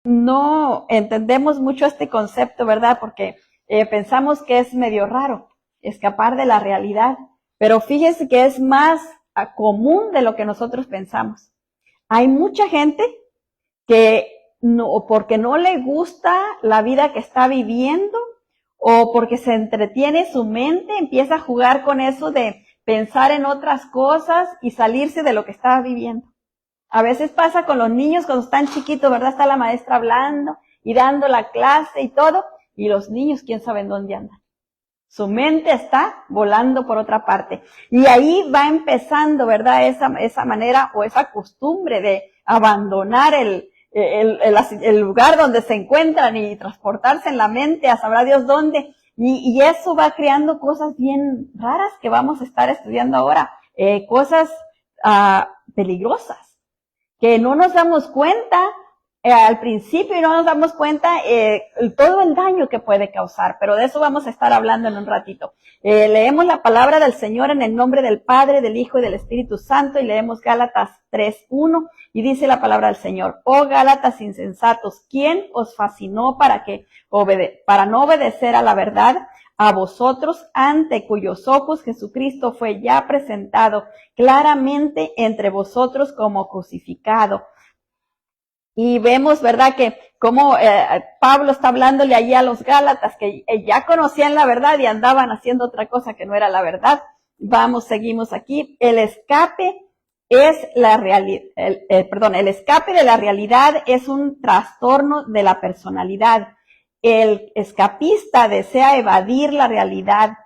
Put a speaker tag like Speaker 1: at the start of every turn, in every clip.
Speaker 1: no entendemos mucho este concepto, ¿verdad? Porque pensamos que es medio raro escapar de la realidad, pero fíjese que es más común de lo que nosotros pensamos. Hay mucha gente que no, porque no le gusta la vida que está viviendo o porque se entretiene su mente, empieza a jugar con eso de pensar en otras cosas y salirse de lo que está viviendo. A veces pasa con los niños cuando están chiquitos, ¿verdad? Está la maestra hablando y dando la clase y todo, y los niños quién sabe en dónde andan. Su mente está volando por otra parte. Y ahí va empezando, ¿verdad? Esa manera o esa costumbre de abandonar el lugar donde se encuentran y transportarse en la mente a sabrá Dios dónde. Y eso va creando cosas bien raras que vamos a estar estudiando ahora. Cosas peligrosas que no nos damos cuenta al principio y no nos damos cuenta todo el daño que puede causar, pero de eso vamos a estar hablando en un ratito. Leemos la palabra del Señor en el nombre del Padre, del Hijo y del Espíritu Santo y leemos Gálatas 3:1 y dice la palabra del Señor: Oh Gálatas insensatos, ¿quién os fascinó para no obedecer a la verdad? A vosotros, ante cuyos ojos Jesucristo fue ya presentado claramente entre vosotros como crucificado. Y vemos, ¿verdad?, que como Pablo está hablándole allí a los Gálatas que ya conocían la verdad y andaban haciendo otra cosa que no era la verdad. Seguimos aquí. El escape es el escape de la realidad es un trastorno de la personalidad. El escapista desea evadir la realidad.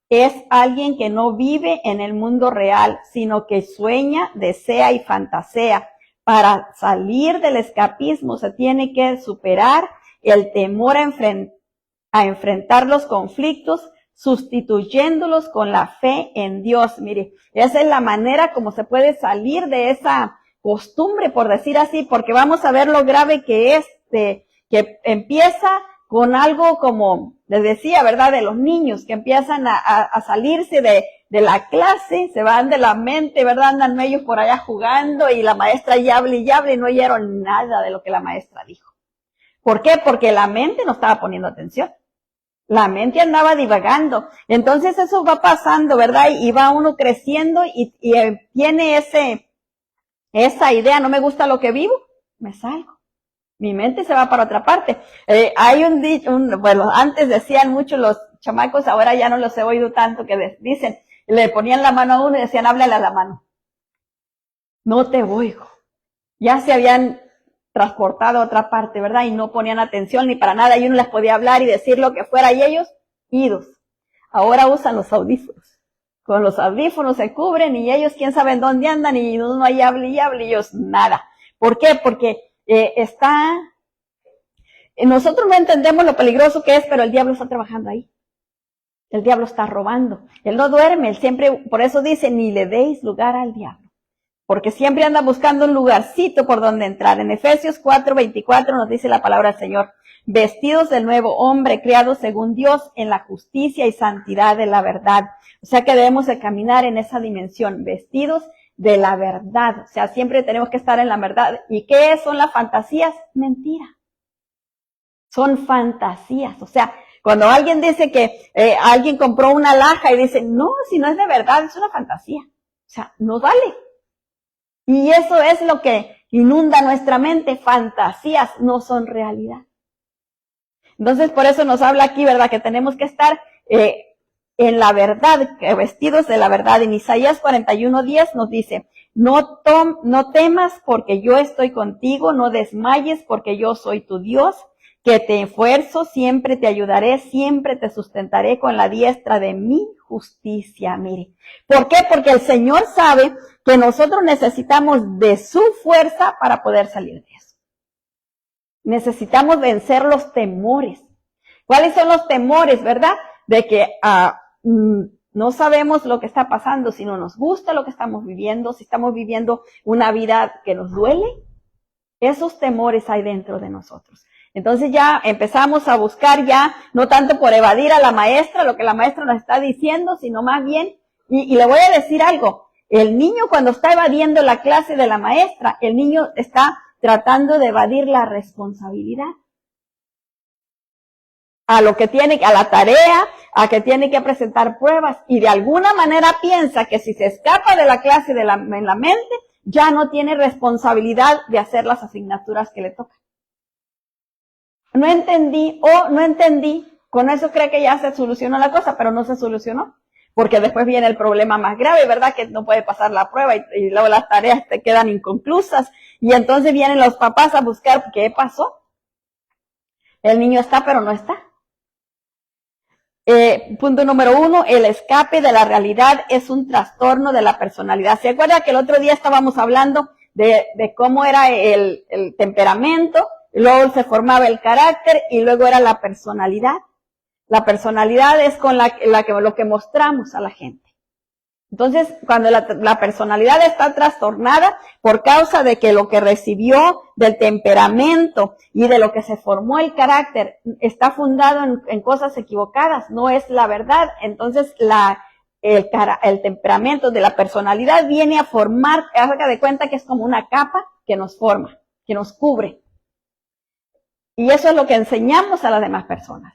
Speaker 1: Es alguien que no vive en el mundo real, sino que sueña, desea y fantasea. Para salir del escapismo se tiene que superar el temor a enfrentar los conflictos, sustituyéndolos con la fe en Dios. Mire, esa es la manera como se puede salir de esa costumbre, por decir así, porque vamos a ver lo grave que es, que empieza con algo como, les decía, ¿verdad?, de los niños que empiezan a salirse de la clase, se van de la mente, ¿verdad? Andan ellos por allá jugando y la maestra ya habla y no oyeron nada de lo que la maestra dijo. ¿Por qué? Porque la mente no estaba poniendo atención. La mente andaba divagando. Entonces eso va pasando, ¿verdad? Y va uno creciendo y tiene esa idea, no me gusta lo que vivo, me salgo. Mi mente se va para otra parte. Hay bueno, antes decían mucho los chamacos, ahora ya no los he oído tanto, que dicen, le ponían la mano a uno y decían, háblale a la mano. No te oigo. Ya se habían transportado a otra parte, ¿verdad? Y no ponían atención ni para nada, y uno les podía hablar y decir lo que fuera, y ellos, idos. Ahora usan los audífonos. Con los audífonos se cubren y ellos quién sabe en dónde andan y uno ahí habla y ellos nada. ¿Por qué? Porque nosotros no entendemos lo peligroso que es, pero el diablo está trabajando ahí. El diablo está robando. Él no duerme, él siempre, por eso dice, ni le deis lugar al diablo. Porque siempre anda buscando un lugarcito por donde entrar. En Efesios 4:24 nos dice la palabra del Señor: vestidos del nuevo hombre, creados según Dios en la justicia y santidad de la verdad. O sea que debemos de caminar en esa dimensión, vestidos de la verdad. O sea, siempre tenemos que estar en la verdad. ¿Y qué son las fantasías? Mentira. Son fantasías. O sea, cuando alguien dice que alguien compró una alhaja y dice, no, si no es de verdad, es una fantasía. O sea, no vale. Y eso es lo que inunda nuestra mente. Fantasías no son realidad. Entonces, por eso nos habla aquí, ¿verdad?, que tenemos que estar en la verdad, vestidos de la verdad. En Isaías 41:10 nos dice, no temas porque yo estoy contigo, no desmayes porque yo soy tu Dios, que te esfuerzo, siempre te ayudaré, siempre te sustentaré con la diestra de mi justicia. Mire, ¿por qué? Porque el Señor sabe que nosotros necesitamos de su fuerza para poder salir de eso. Necesitamos vencer los temores. ¿Cuáles son los temores, verdad? De que no sabemos lo que está pasando, si no nos gusta lo que estamos viviendo, si estamos viviendo una vida que nos duele. Esos temores hay dentro de nosotros. Entonces ya empezamos a buscar ya, no tanto por evadir a la maestra, lo que la maestra nos está diciendo, sino más bien, y le voy a decir algo, el niño cuando está evadiendo la clase de la maestra, el niño está tratando de evadir la responsabilidad. A lo que tiene, a la tarea, a que tiene que presentar pruebas, y de alguna manera piensa que si se escapa de la clase en la mente, ya no tiene responsabilidad de hacer las asignaturas que le tocan. No entendí, con eso cree que ya se solucionó la cosa, pero no se solucionó, porque después viene el problema más grave, ¿verdad? Que no puede pasar la prueba y luego las tareas te quedan inconclusas, y entonces vienen los papás a buscar qué pasó. El niño está, pero no está. Punto número 1, el escape de la realidad es un trastorno de la personalidad. ¿Se acuerda que el otro día estábamos hablando de cómo era el temperamento, luego se formaba el carácter y luego era la personalidad? La personalidad es con lo que mostramos a la gente. Entonces, cuando la personalidad está trastornada por causa de que lo que recibió del temperamento y de lo que se formó el carácter está fundado en cosas equivocadas, no es la verdad, entonces el temperamento de la personalidad viene a formar, haga de cuenta que es como una capa que nos forma, que nos cubre. Y eso es lo que enseñamos a las demás personas.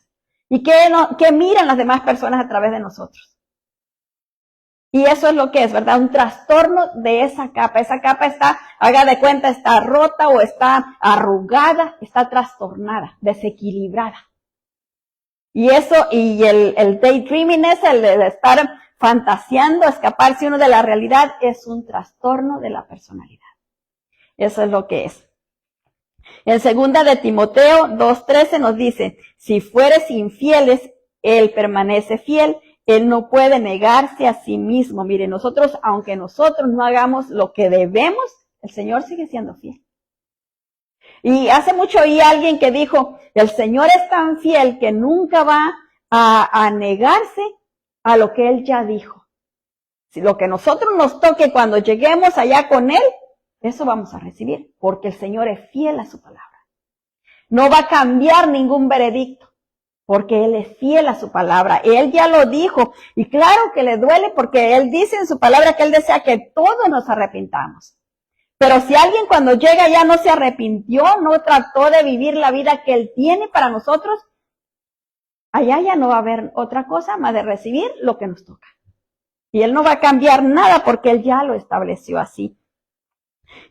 Speaker 1: ¿Y qué miran las demás personas a través de nosotros? Y eso es lo que es, ¿verdad? Un trastorno de esa capa. Esa capa está, haga de cuenta, está rota o está arrugada, está trastornada, desequilibrada. Y eso, y el daydreaming es el de estar fantaseando, escaparse uno de la realidad, es un trastorno de la personalidad. Eso es lo que es. En 2 de Timoteo 2:13 nos dice, si fueres infieles, él permanece fiel. Él no puede negarse a sí mismo. Mire, nosotros, aunque nosotros no hagamos lo que debemos, el Señor sigue siendo fiel. Y hace mucho oí a alguien que dijo, el Señor es tan fiel que nunca va a negarse a lo que Él ya dijo. Si lo que nosotros nos toque cuando lleguemos allá con Él, eso vamos a recibir, porque el Señor es fiel a su palabra. No va a cambiar ningún veredicto, porque Él es fiel a su palabra. Él ya lo dijo, y claro que le duele porque Él dice en su palabra que Él desea que todos nos arrepintamos. Pero si alguien cuando llega ya no se arrepintió, no trató de vivir la vida que Él tiene para nosotros, allá ya no va a haber otra cosa más de recibir lo que nos toca. Y Él no va a cambiar nada porque Él ya lo estableció así.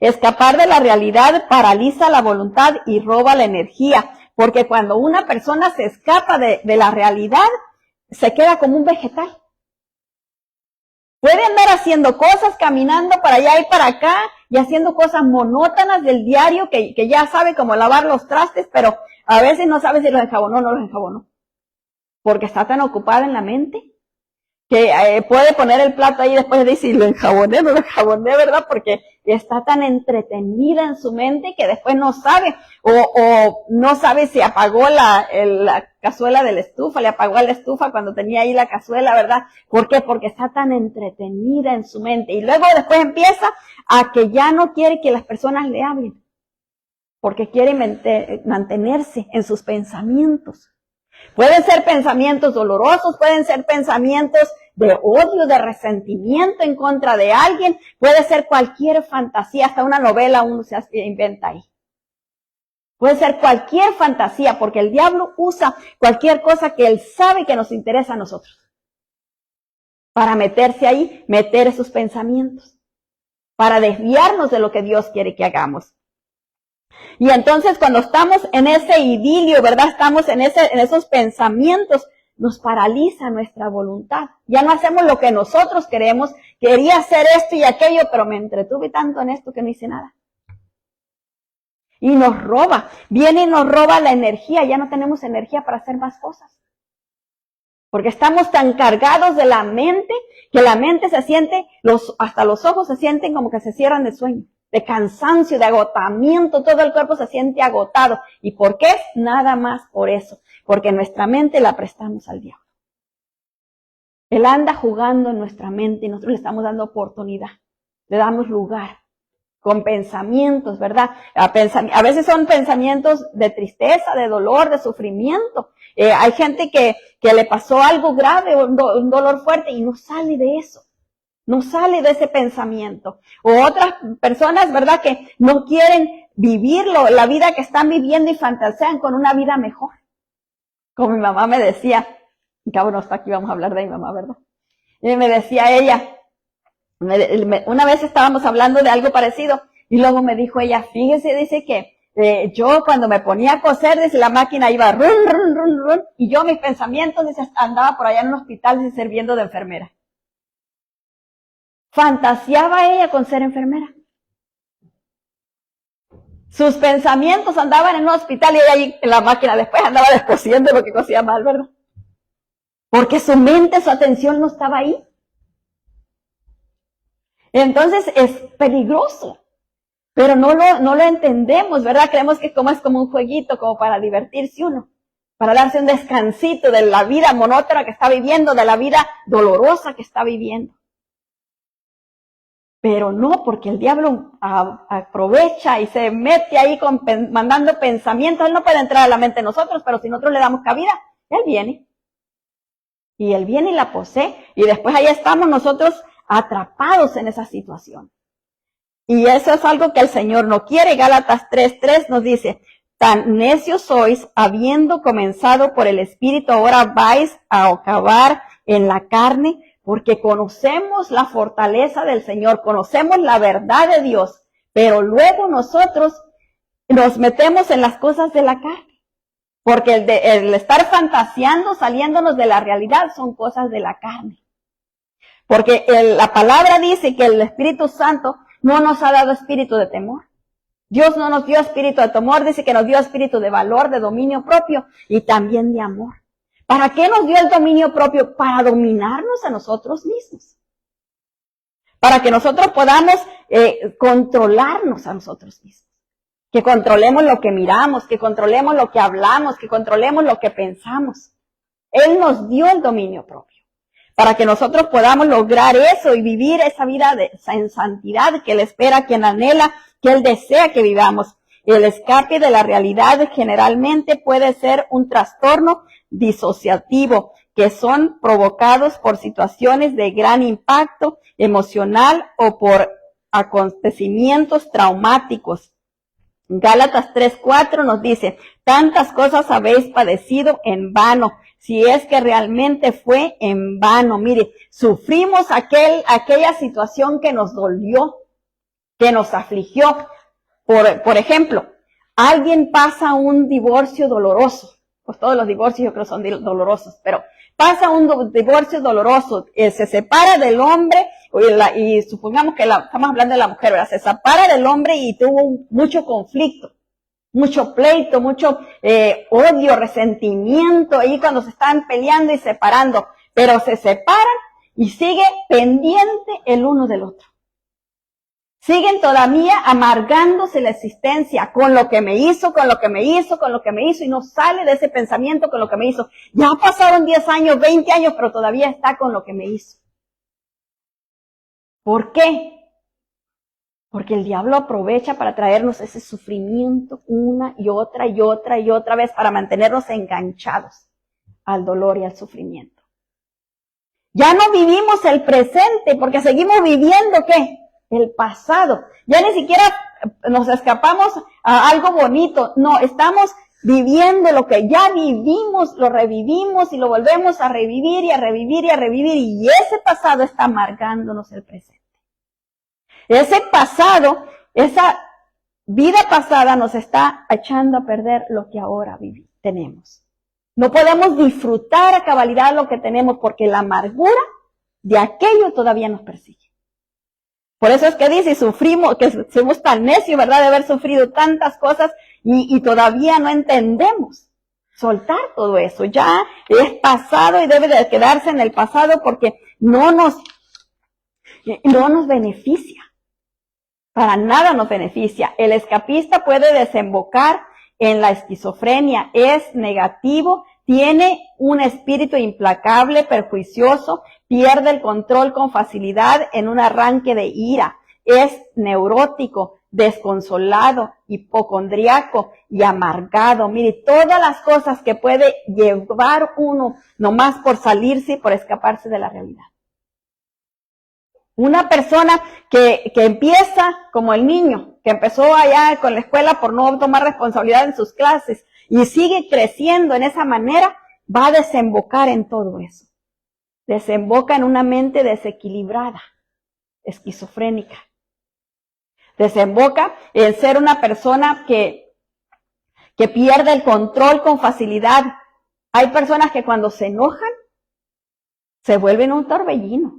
Speaker 1: Escapar de la realidad paraliza la voluntad y roba la energía. Porque cuando una persona se escapa de la realidad, se queda como un vegetal. Puede andar haciendo cosas, caminando para allá y para acá, y haciendo cosas monótonas del diario, que ya sabe cómo lavar los trastes, pero a veces no sabe si los enjabonó o no los enjabonó. Porque está tan ocupada en la mente, que puede poner el plato ahí y después dice, lo enjaboné, no lo enjaboné, ¿verdad? Porque está tan entretenida en su mente que después no sabe, o no sabe si apagó la cazuela de la estufa, le apagó a la estufa cuando tenía ahí la cazuela, ¿verdad? ¿Por qué? Porque está tan entretenida en su mente. Y luego después empieza a que ya no quiere que las personas le hablen, porque quiere mantenerse en sus pensamientos. Pueden ser pensamientos dolorosos, pueden ser pensamientos de odio, de resentimiento en contra de alguien, puede ser cualquier fantasía, hasta una novela uno se inventa ahí. Puede ser cualquier fantasía, porque el diablo usa cualquier cosa que él sabe que nos interesa a nosotros, para meterse ahí, meter esos pensamientos, para desviarnos de lo que Dios quiere que hagamos. Y entonces cuando estamos en ese idilio, ¿verdad? Estamos en esos pensamientos, nos paraliza nuestra voluntad. Ya no hacemos lo que nosotros queremos. Quería hacer esto y aquello, pero me entretuve tanto en esto que no hice nada. Y nos roba, viene y nos roba la energía. Ya no tenemos energía para hacer más cosas. Porque estamos tan cargados de la mente, que la mente se siente, hasta los ojos se sienten como que se cierran de sueño, de cansancio, de agotamiento, todo el cuerpo se siente agotado. ¿Y por qué? Nada más por eso, porque nuestra mente la prestamos al diablo. Él anda jugando en nuestra mente y nosotros le estamos dando oportunidad, le damos lugar, con pensamientos, ¿verdad? A veces son pensamientos de tristeza, de dolor, de sufrimiento. Hay gente que le pasó algo grave, un dolor fuerte y no sale de eso. No sale de ese pensamiento. O otras personas, ¿verdad? Que no quieren vivir la vida que están viviendo y fantasean con una vida mejor. Como mi mamá me decía, cabrón, no está aquí, vamos a hablar de mi mamá, ¿verdad? Y me decía ella, una vez estábamos hablando de algo parecido, y luego me dijo ella, fíjese, dice que yo cuando me ponía a coser, dice, la máquina iba run, run, run, run, y yo mis pensamientos, dice, andaba por allá en un hospital, dice, sirviendo de enfermera. Fantaseaba ella con ser enfermera. Sus pensamientos andaban en un hospital y ella ahí en la máquina después andaba descosiendo porque cosía mal, ¿verdad? Porque su mente, su atención no estaba ahí. Entonces es peligroso, pero no lo entendemos, ¿verdad? Creemos que es como un jueguito, como para divertirse uno, para darse un descansito de la vida monótona que está viviendo, de la vida dolorosa que está viviendo. Pero no, porque el diablo aprovecha y se mete ahí mandando pensamientos. Él no puede entrar a la mente de nosotros, pero si nosotros le damos cabida, él viene. Y él viene y la posee. Y después ahí estamos nosotros atrapados en esa situación. Y eso es algo que el Señor no quiere. Gálatas 3:3 nos dice, tan necios sois, habiendo comenzado por el Espíritu, ahora vais a acabar en la carne. Porque conocemos la fortaleza del Señor, conocemos la verdad de Dios, pero luego nosotros nos metemos en las cosas de la carne. Porque el estar fantaseando, saliéndonos de la realidad, son cosas de la carne. Porque la palabra dice que el Espíritu Santo no nos ha dado espíritu de temor. Dios no nos dio espíritu de temor, dice que nos dio espíritu de valor, de dominio propio y también de amor. ¿Para qué nos dio el dominio propio? Para dominarnos a nosotros mismos. Para que nosotros podamos controlarnos a nosotros mismos. Que controlemos lo que miramos, que controlemos lo que hablamos, que controlemos lo que pensamos. Él nos dio el dominio propio. Para que nosotros podamos lograr eso y vivir esa vida en santidad que Él espera, que Él anhela, que Él desea que vivamos. El escape de la realidad generalmente puede ser un trastorno disociativo, que son provocados por situaciones de gran impacto emocional o por acontecimientos traumáticos. Gálatas 3:4 nos dice, tantas cosas habéis padecido en vano, si es que realmente fue en vano. Mire, sufrimos aquella situación que nos dolió, que nos afligió. Por ejemplo, alguien pasa un divorcio doloroso. Pues todos los divorcios yo creo son dolorosos, pero pasa un divorcio doloroso, se separa del hombre, y supongamos que estamos hablando de la mujer, ¿verdad? Se separa del hombre y tuvo mucho conflicto, mucho pleito, mucho odio, resentimiento, ahí cuando se están peleando y separando, pero se separan y sigue pendiente el uno del otro. Siguen todavía amargándose la existencia con lo que me hizo, con lo que me hizo, con lo que me hizo, y no sale de ese pensamiento con lo que me hizo. Ya pasaron 10 años, 20 años, pero todavía está con lo que me hizo. ¿Por qué? Porque el diablo aprovecha para traernos ese sufrimiento una y otra y otra y otra vez para mantenernos enganchados al dolor y al sufrimiento. Ya no vivimos el presente porque seguimos viviendo, ¿qué? El pasado. Ya ni siquiera nos escapamos a algo bonito. No, estamos viviendo lo que ya vivimos, lo revivimos y lo volvemos a revivir y a revivir y a revivir. Y ese pasado está amargándonos el presente. Ese pasado, esa vida pasada nos está echando a perder lo que ahora tenemos. No podemos disfrutar a cabalidad lo que tenemos porque la amargura de aquello todavía nos persigue. Por eso es que dice, sufrimos, que somos tan necios, ¿verdad? De haber sufrido tantas cosas y todavía no entendemos. Soltar todo eso, ya es pasado y debe de quedarse en el pasado porque no nos beneficia. Para nada nos beneficia. El escapista puede desembocar en la esquizofrenia, es negativo, tiene un espíritu implacable, perjuicioso, pierde el control con facilidad en un arranque de ira, es neurótico, desconsolado, hipocondriaco y amargado. Mire, todas las cosas que puede llevar uno nomás por salirse y por escaparse de la realidad. Una persona que empieza como el niño, que empezó allá con la escuela por no tomar responsabilidad en sus clases y sigue creciendo en esa manera, va a desembocar en todo eso. Desemboca en una mente desequilibrada, esquizofrénica. Desemboca en ser una persona que pierde el control con facilidad. Hay personas que cuando se enojan, se vuelven un torbellino.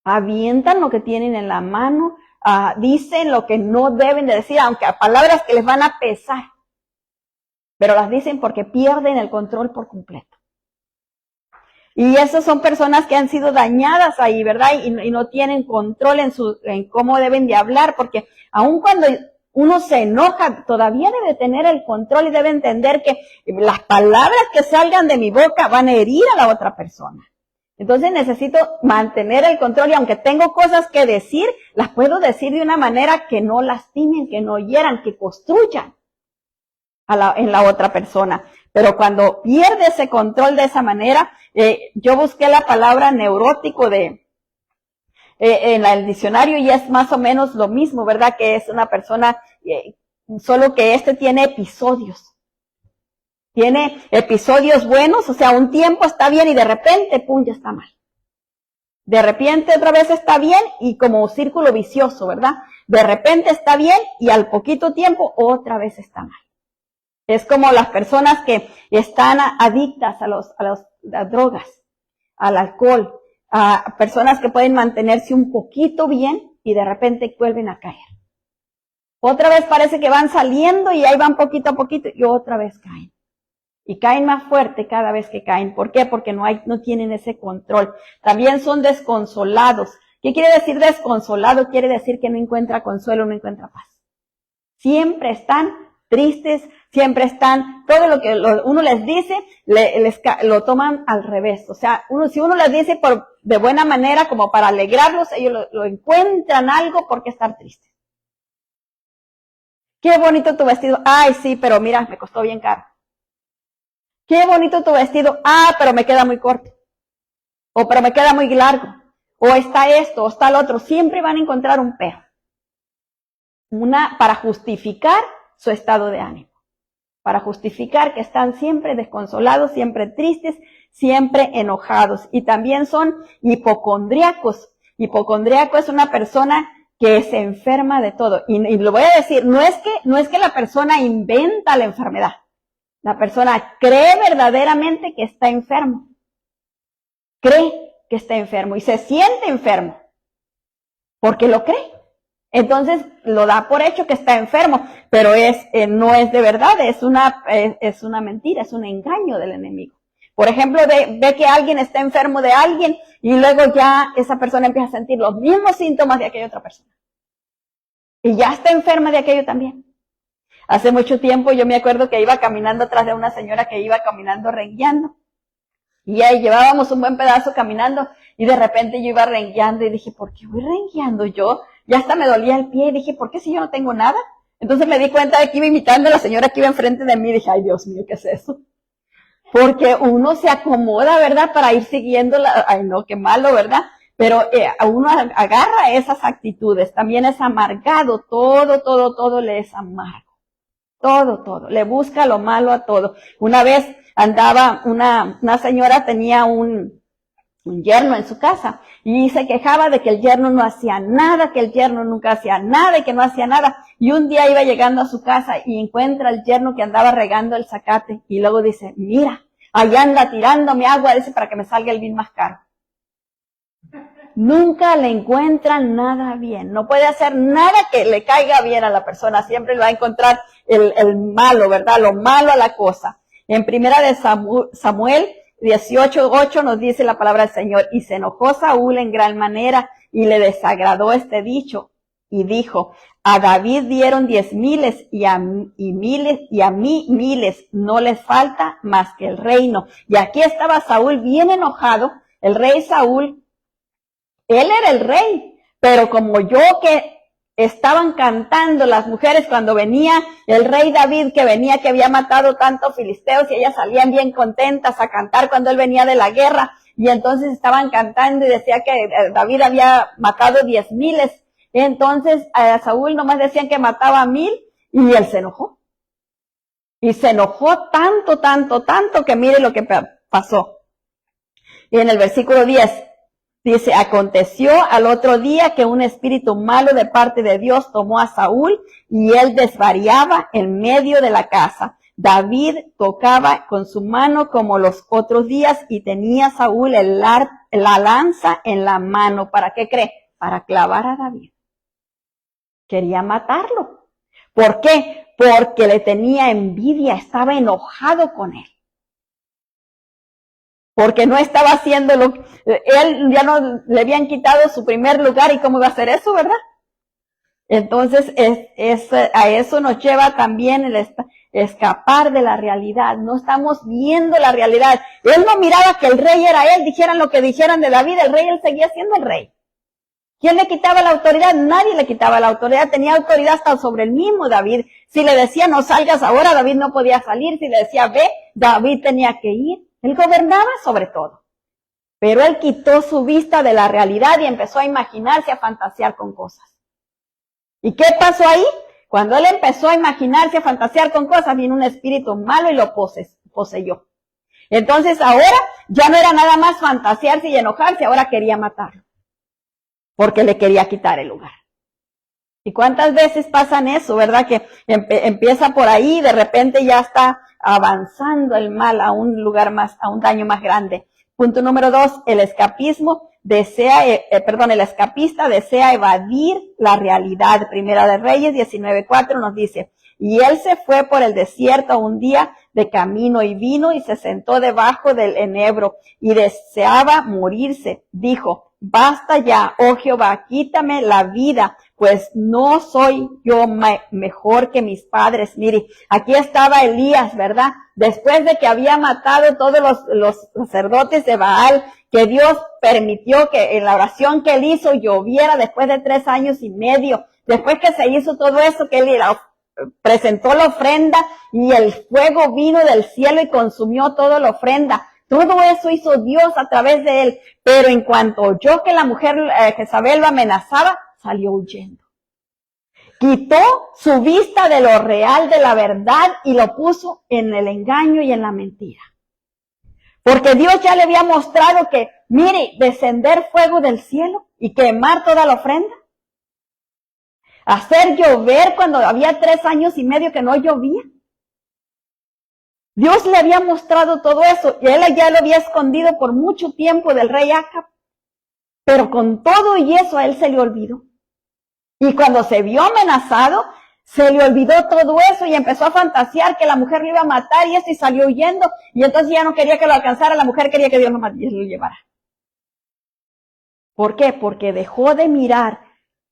Speaker 1: Avientan lo que tienen en la mano, dicen lo que no deben de decir, aunque a palabras que les van a pesar. Pero las dicen porque pierden el control por completo. Y esas son personas que han sido dañadas ahí, ¿verdad? Y no tienen control en cómo deben de hablar, porque aun cuando uno se enoja, todavía debe tener el control y debe entender que las palabras que salgan de mi boca van a herir a la otra persona. Entonces necesito mantener el control y aunque tengo cosas que decir, las puedo decir de una manera que no lastimen, que no hieran, que construyan en la otra persona. Pero cuando pierde ese control de esa manera, yo busqué la palabra neurótico en el diccionario y es más o menos lo mismo, ¿verdad? Que es una persona, solo que tiene episodios. Tiene episodios buenos, o sea, un tiempo está bien y de repente, pum, ya está mal. De repente otra vez está bien y como círculo vicioso, ¿verdad? De repente está bien y al poquito tiempo otra vez está mal. Es como las personas que están adictas a las drogas, al alcohol, a personas que pueden mantenerse un poquito bien y de repente vuelven a caer. Otra vez parece que van saliendo y ahí van poquito a poquito y otra vez caen. Y caen más fuerte cada vez que caen. ¿Por qué? Porque no tienen ese control. También son desconsolados. ¿Qué quiere decir desconsolado? Quiere decir que no encuentra consuelo, no encuentra paz. Siempre están tristes, siempre están, todo lo que uno les dice, lo toman al revés. O sea, si uno les dice de buena manera, como para alegrarlos, ellos lo encuentran algo por qué estar tristes. Qué bonito tu vestido. Ay, sí, pero mira, me costó bien caro. Qué bonito tu vestido. Pero me queda muy corto. O pero me queda muy largo. O está esto, o está el otro. Siempre van a encontrar un pero. Para justificar su estado de ánimo. Para justificar que están siempre desconsolados, siempre tristes, siempre enojados. Y también son hipocondríacos. Hipocondríaco es una persona que se enferma de todo. Y lo voy a decir, no es que la persona inventa la enfermedad. La persona cree verdaderamente que está enfermo. Cree que está enfermo y se siente enfermo. Porque lo cree. Entonces lo da por hecho que está enfermo. Pero no es de verdad, es una mentira, es un engaño del enemigo. Por ejemplo, ve que alguien está enfermo de alguien y luego ya esa persona empieza a sentir los mismos síntomas de aquella otra persona. Y ya está enferma de aquello también. Hace mucho tiempo yo me acuerdo que iba caminando atrás de una señora que iba caminando rengueando. Y ahí llevábamos un buen pedazo caminando y de repente yo iba rengueando y dije, ¿por qué voy rengueando yo? Ya hasta me dolía el pie y dije, ¿por qué si yo no tengo nada? Entonces me di cuenta de que iba imitando a la señora que iba enfrente de mí y dije, ay Dios mío, ¿qué es eso? Porque uno se acomoda, ¿verdad? Para ir siguiéndola. Ay no, qué malo, ¿verdad? Pero uno agarra esas actitudes. También es amargado. Todo le es amargo. Todo. Le busca lo malo a todo. Una vez andaba una señora, tenía un yerno en su casa y se quejaba de que el yerno no hacía nada, que el yerno nunca hacía nada y que no hacía nada. Y un día iba llegando a su casa y encuentra al yerno que andaba regando el zacate y luego dice, mira, allá anda tirándome agua, dice, para que me salga el bill más caro. Nunca le encuentran nada bien. No puede hacer nada que le caiga bien a la persona. Siempre le va a encontrar el malo, ¿verdad? Lo malo a la cosa. En primera de Samuel 18:8 nos dice la palabra del Señor. Y se enojó Saúl en gran manera y le desagradó este dicho. Y dijo, a David dieron 10,000 y a mí 1,000. No les falta más que el reino. Y aquí estaba Saúl bien enojado. El rey Saúl, él era el rey, pero como yo que estaban cantando las mujeres cuando venía el rey David, que había matado tantos filisteos y ellas salían bien contentas a cantar cuando él venía de la guerra. y entonces estaban cantando y decía que David había matado 10,000. Entonces a Saúl nomás decían que mataba 1,000 y él se enojó. Y se enojó tanto que mire lo que pasó. Y en el versículo 10 dice, aconteció al otro día que un espíritu malo de parte de Dios tomó a Saúl y él desvariaba en medio de la casa. David tocaba con su mano como los otros días y tenía Saúl la lanza en la mano. ¿Para qué cree? Para clavar a David. Quería matarlo. ¿Por qué? Porque le tenía envidia, estaba enojado con él. Porque no estaba haciéndolo, él ya no le habían quitado su primer lugar y cómo iba a hacer eso, ¿verdad? Entonces, a eso nos lleva también el escapar de la realidad. No estamos viendo la realidad. Él no miraba que el rey era él, dijeran lo que dijeran de David, el rey, él seguía siendo el rey. ¿Quién le quitaba la autoridad? Nadie le quitaba la autoridad, tenía autoridad hasta sobre el mismo David. Si le decía no salgas ahora, David no podía salir. Si le decía ve, David tenía que ir. Él gobernaba sobre todo. Pero él quitó su vista de la realidad y empezó a imaginarse, a fantasear con cosas. ¿Y qué pasó ahí? Cuando él empezó a imaginarse, a fantasear con cosas, vino un espíritu malo y lo poseyó. Entonces ahora ya no era nada más fantasearse y enojarse, ahora quería matarlo. Porque le quería quitar el lugar. ¿Y cuántas veces pasan eso, verdad? Que empieza por ahí y de repente ya está avanzando el mal a un lugar más, a un daño más grande. Punto número 2, el escapista desea evadir la realidad. Primera de Reyes 19:4 nos dice, y él se fue por el desierto un día de camino y vino y se sentó debajo del enebro y deseaba morirse. Dijo, basta ya, oh Jehová, quítame la vida, pues no soy yo mejor que mis padres. Mire, aquí estaba Elías, ¿verdad? Después de que había matado todos los sacerdotes de Baal, que Dios permitió que en la oración que él hizo lloviera después de 3 años y medio. Después que se hizo todo eso, que él presentó la ofrenda y el fuego vino del cielo y consumió toda la ofrenda. Todo eso hizo Dios a través de él. Pero en cuanto oyó que la mujer Jezabel lo amenazaba, salió huyendo. Quitó su vista de lo real, de la verdad, y lo puso en el engaño y en la mentira. Porque Dios ya le había mostrado que, mire, descender fuego del cielo y quemar toda la ofrenda. Hacer llover cuando había 3 años y medio que no llovía. Dios le había mostrado todo eso y él ya lo había escondido por mucho tiempo del rey Acab. Pero con todo y eso a él se le olvidó. Y cuando se vio amenazado, se le olvidó todo eso y empezó a fantasear que la mujer lo iba a matar y eso y salió huyendo. Y entonces ya no quería que lo alcanzara, la mujer quería que Dios lo llevara. ¿Por qué? Porque dejó de mirar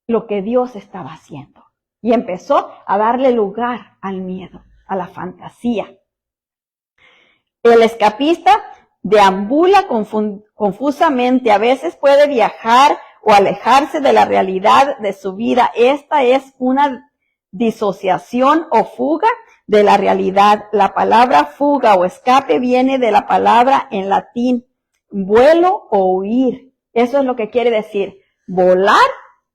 Speaker 1: lo que Dios estaba haciendo. Y empezó a darle lugar al miedo, a la fantasía. El escapista deambula confusamente, a veces puede viajar o alejarse de la realidad de su vida. Esta es una disociación o fuga de la realidad. La palabra fuga o escape viene de la palabra en latín vuelo o huir. Eso es lo que quiere decir volar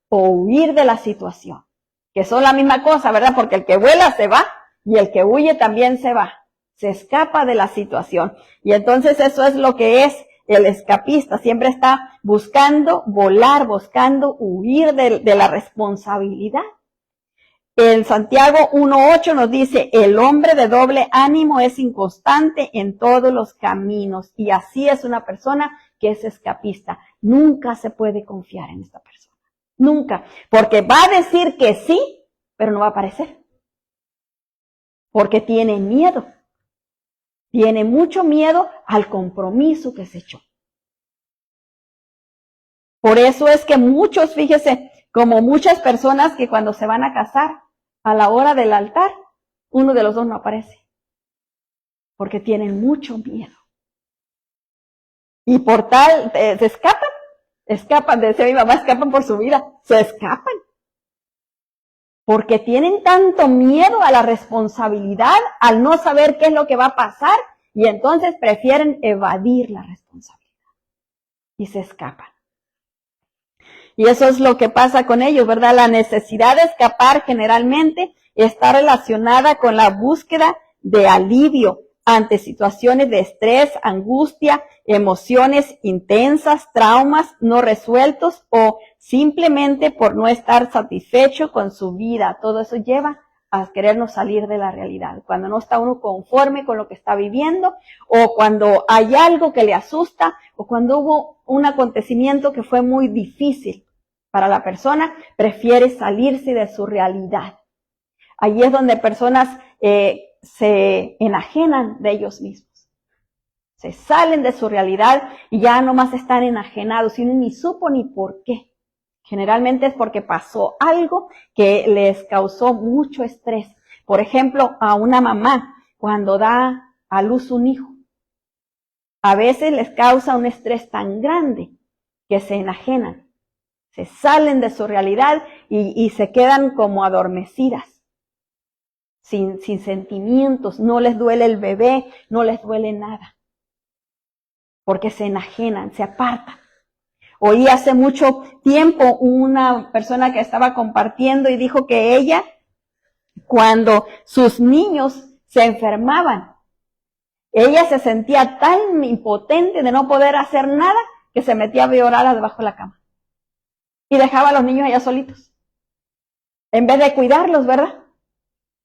Speaker 1: o huir de la situación, que son la misma cosa, ¿verdad? Porque el que vuela se va y el que huye también se va. Se escapa de la situación. Y entonces eso es lo que es el escapista. Siempre está buscando volar, buscando huir de la responsabilidad. En Santiago 1:8 nos dice, el hombre de doble ánimo es inconstante en todos los caminos. Y así es una persona que es escapista. Nunca se puede confiar en esta persona. Nunca. Porque va a decir que sí, pero no va a aparecer. Porque tiene miedo. Tiene mucho miedo al compromiso que se echó. Por eso es que muchos, fíjese, como muchas personas que cuando se van a casar, a la hora del altar, uno de los dos no aparece. Porque tienen mucho miedo. Y por tal, se escapan, decía mi mamá, escapan por su vida, se escapan. Porque tienen tanto miedo a la responsabilidad, al no saber qué es lo que va a pasar, y entonces prefieren evadir la responsabilidad. y se escapan. Y eso es lo que pasa con ellos, ¿verdad? La necesidad de escapar generalmente está relacionada con la búsqueda de alivio ante situaciones de estrés, angustia, emociones intensas, traumas no resueltos o simplemente por no estar satisfecho con su vida. Todo eso lleva a querernos salir de la realidad. Cuando no está uno conforme con lo que está viviendo, o cuando hay algo que le asusta, o cuando hubo un acontecimiento que fue muy difícil para la persona, prefiere salirse de su realidad. Allí es donde personas se enajenan de ellos mismos. Se salen de su realidad y ya nomás están enajenados y uno ni supo ni por qué. Generalmente es porque pasó algo que les causó mucho estrés. Por ejemplo, a una mamá cuando da a luz un hijo, a veces les causa un estrés tan grande que se enajenan, se salen de su realidad y se quedan como adormecidas, sin sentimientos, no les duele el bebé, no les duele nada, porque se enajenan, se apartan. Oí hace mucho tiempo una persona que estaba compartiendo y dijo que ella, cuando sus niños se enfermaban, ella se sentía tan impotente de no poder hacer nada que se metía a llorar debajo de la cama. Y dejaba a los niños allá solitos. En vez de cuidarlos, ¿verdad?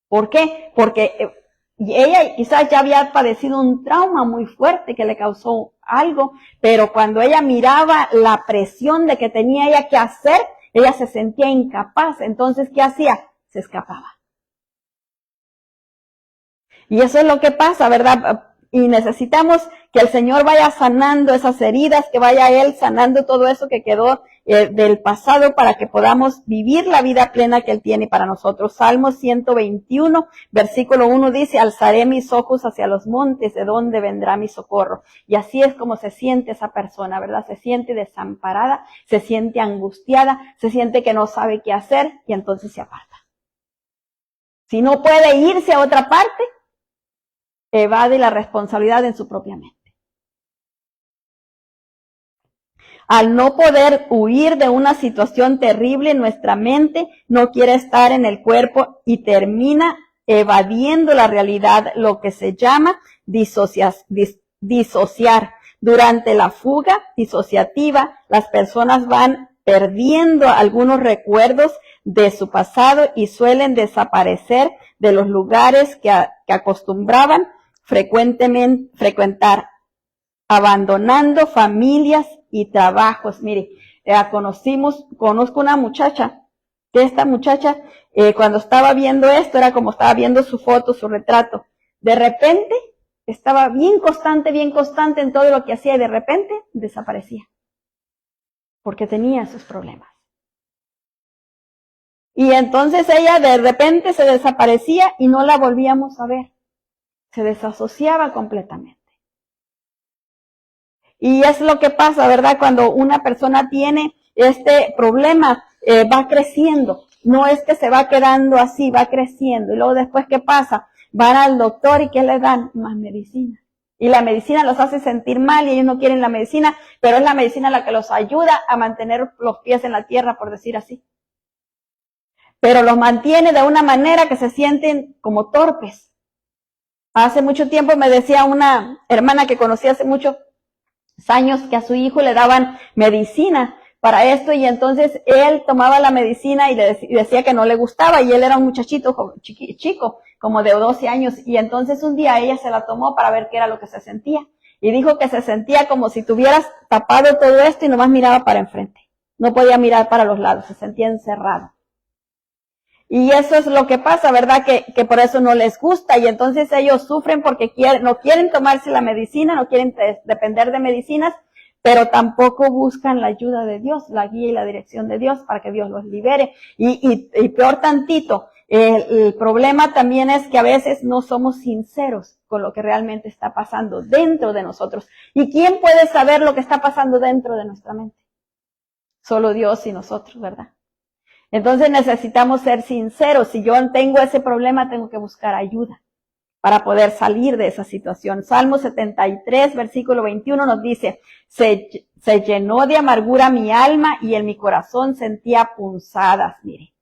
Speaker 1: ¿Por qué? Porque ella quizás ya había padecido un trauma muy fuerte que le causó algo, pero cuando ella miraba la presión de que tenía ella que hacer, ella se sentía incapaz. Entonces, ¿qué hacía? Se escapaba. Y eso es lo que pasa, ¿verdad? Y necesitamos que el Señor vaya sanando esas heridas, que vaya Él sanando todo eso que quedó del pasado para que podamos vivir la vida plena que Él tiene para nosotros. Salmo 121, versículo 1 dice, alzaré mis ojos hacia los montes, ¿de dónde vendrá mi socorro? Y así es como se siente esa persona, ¿verdad? Se siente desamparada, se siente angustiada, se siente que no sabe qué hacer y entonces se aparta. Si no puede irse a otra parte, evade la responsabilidad en su propia mente. Al no poder huir de una situación terrible, nuestra mente no quiere estar en el cuerpo y termina evadiendo la realidad, lo que se llama disociar. Durante la fuga disociativa, las personas van perdiendo algunos recuerdos de su pasado y suelen desaparecer de los lugares que acostumbraban frecuentar, abandonando familias y trabajos. Mire, conozco una muchacha, que esta muchacha, cuando estaba viendo esto, era como estaba viendo su foto, su retrato. De repente, estaba bien constante en todo lo que hacía y de repente desaparecía. Porque tenía sus problemas. Y entonces ella de repente se desaparecía y no la volvíamos a ver. Se desasociaba completamente. Y es lo que pasa, ¿verdad? Cuando una persona tiene este problema, va creciendo. No es que se va quedando así, va creciendo. Y luego después, ¿qué pasa? Van al doctor y ¿qué le dan? Más medicina. Y la medicina los hace sentir mal y ellos no quieren la medicina, pero es la medicina la que los ayuda a mantener los pies en la tierra, por decir así. Pero los mantiene de una manera que se sienten como torpes. Hace mucho tiempo me decía una hermana que conocí hace muchos años que a su hijo le daban medicina para esto y entonces él tomaba la medicina y decía que no le gustaba y él era un muchachito chico, como de 12 años y entonces un día ella se la tomó para ver qué era lo que se sentía y dijo que se sentía como si tuvieras tapado todo esto y nomás miraba para enfrente. No podía mirar para los lados, se sentía encerrado. Y eso es lo que pasa, ¿verdad? Que por eso no les gusta y entonces ellos sufren porque no quieren tomarse la medicina, no quieren depender de medicinas, pero tampoco buscan la ayuda de Dios, la guía y la dirección de Dios para que Dios los libere. Y peor tantito, el problema también es que a veces no somos sinceros con lo que realmente está pasando dentro de nosotros. ¿Y quién puede saber lo que está pasando dentro de nuestra mente? Solo Dios y nosotros, ¿verdad? Entonces necesitamos ser sinceros. Si yo tengo ese problema, tengo que buscar ayuda para poder salir de esa situación. Salmo 73, versículo 21 nos dice, se llenó de amargura mi alma y en mi corazón sentía punzadas, mire,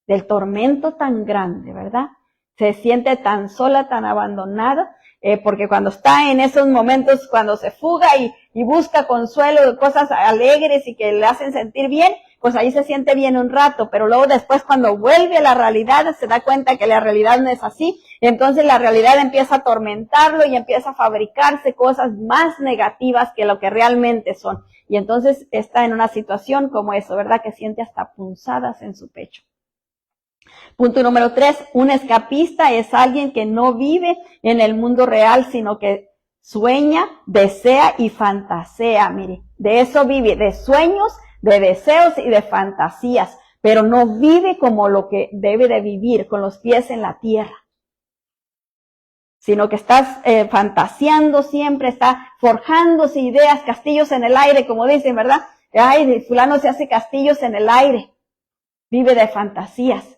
Speaker 1: del tormento tan grande, ¿verdad? Se siente tan sola, tan abandonada, porque cuando está en esos momentos, cuando se fuga y busca consuelo, cosas alegres y que le hacen sentir bien, pues ahí se siente bien un rato, pero luego después cuando vuelve a la realidad se da cuenta que la realidad no es así, entonces la realidad empieza a atormentarlo y empieza a fabricarse cosas más negativas que lo que realmente son. Y entonces está en una situación como eso, ¿verdad? Que siente hasta punzadas en su pecho. Punto número 3, un escapista es alguien que no vive en el mundo real, sino que sueña, desea y fantasea. Mire, de eso vive, de sueños, de deseos y de fantasías, pero no vive como lo que debe de vivir, con los pies en la tierra, sino que estás fantaseando siempre, está forjándose ideas, castillos en el aire, como dicen, ¿verdad? Ay, fulano se hace castillos en el aire, vive de fantasías.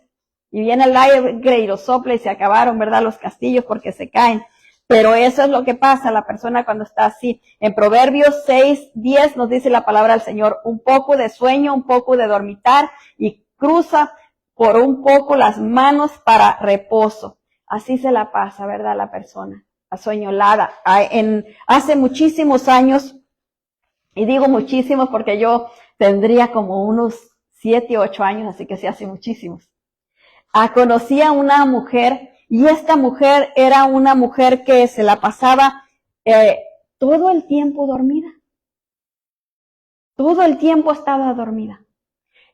Speaker 1: Y viene el aire y lo sopla y se acabaron, ¿verdad? Los castillos porque se caen. Pero eso es lo que pasa a la persona cuando está así. En Proverbios 6:10 nos dice la palabra del Señor, un poco de sueño, un poco de dormitar y cruza por un poco las manos para reposo. Así se la pasa, ¿verdad? La persona asueñolada. Hace muchísimos años, y digo muchísimos porque yo tendría como unos 7, 8 años, así que sí hace muchísimos. Conocí a una mujer y esta mujer era una mujer que se la pasaba todo el tiempo dormida. Todo el tiempo estaba dormida.